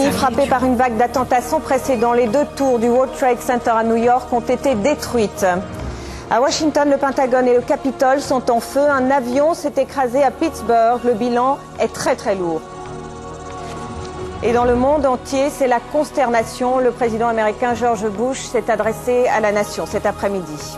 États-Unis, frappés par une vague d'attentats sans précédent, les 2 tours du World Trade Center à New York ont été détruites. À Washington, le Pentagone et le Capitole sont en feu. Un avion s'est écrasé à Pittsburgh. Le bilan est très lourd. Et dans le monde entier, c'est la consternation. Le président américain George Bush s'est adressé à la nation cet après-midi.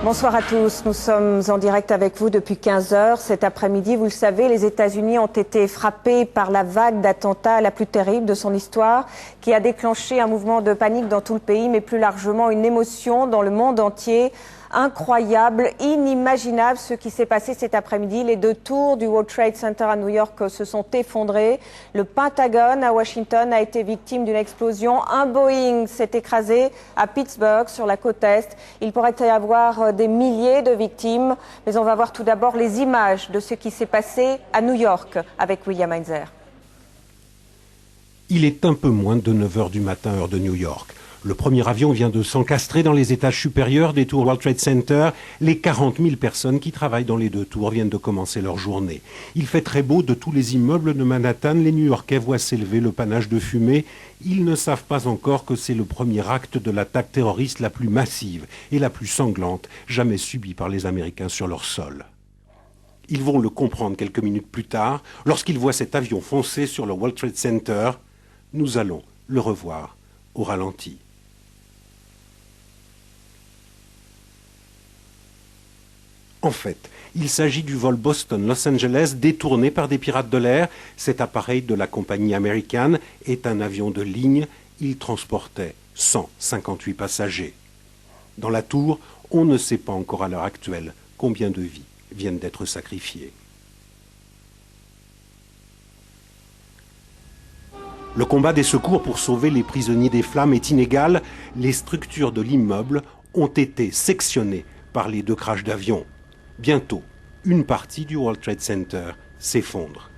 Bonsoir à tous, nous sommes en direct avec vous depuis 15 heures. Cet après-midi, vous le savez, les États-Unis ont été frappés par la vague d'attentats la plus terrible de son histoire, qui a déclenché un mouvement de panique dans tout le pays, mais plus largement une émotion dans le monde entier. Incroyable, inimaginable ce qui s'est passé cet après-midi. Les 2 tours du World Trade Center à New York se sont effondrées. Le Pentagone à Washington a été victime d'une explosion. Un Boeing s'est écrasé à Pittsburgh sur la côte Est. Il pourrait y avoir des milliers de victimes. Mais on va voir tout d'abord les images de ce qui s'est passé à New York avec William Heinzer. Il est un peu moins de 9 h du matin, heure de New York. Le premier avion vient de s'encastrer dans les étages supérieurs des tours World Trade Center. Les 40 000 personnes qui travaillent dans les 2 tours viennent de commencer leur journée. Il fait très beau de tous les immeubles de Manhattan. Les New-Yorkais voient s'élever le panache de fumée. Ils ne savent pas encore que c'est le premier acte de l'attaque terroriste la plus massive et la plus sanglante jamais subie par les Américains sur leur sol. Ils vont le comprendre quelques minutes plus tard, lorsqu'ils voient cet avion foncer sur le World Trade Center. Nous allons le revoir au ralenti. En fait, il s'agit du vol Boston-Los Angeles détourné par des pirates de l'air. Cet appareil de la compagnie American est un avion de ligne. Il transportait 158 passagers. Dans la tour, on ne sait pas encore à l'heure actuelle combien de vies viennent d'être sacrifiées. Le combat des secours pour sauver les prisonniers des flammes est inégal. Les structures de l'immeuble ont été sectionnées par les 2 crashs d'avion. Bientôt, une partie du World Trade Center s'effondre.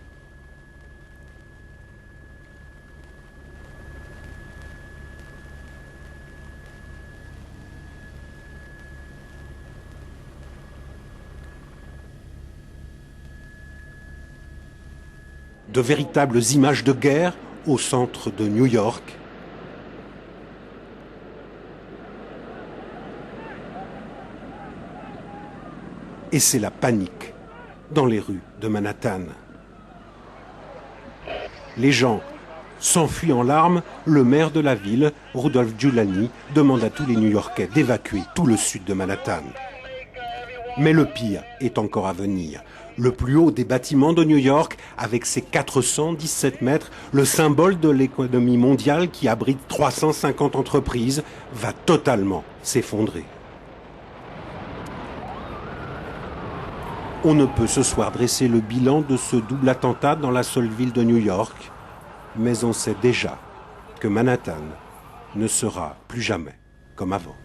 De véritables images de guerre au centre de New York. Et c'est la panique dans les rues de Manhattan. Les gens s'enfuient en larmes. Le maire de la ville, Rudolph Giuliani, demande à tous les New-Yorkais d'évacuer tout le sud de Manhattan. Mais le pire est encore à venir. Le plus haut des bâtiments de New York, avec ses 417 mètres, le symbole de l'économie mondiale qui abrite 350 entreprises, va totalement s'effondrer. On ne peut ce soir dresser le bilan de ce double attentat dans la seule ville de New York, mais on sait déjà que Manhattan ne sera plus jamais comme avant.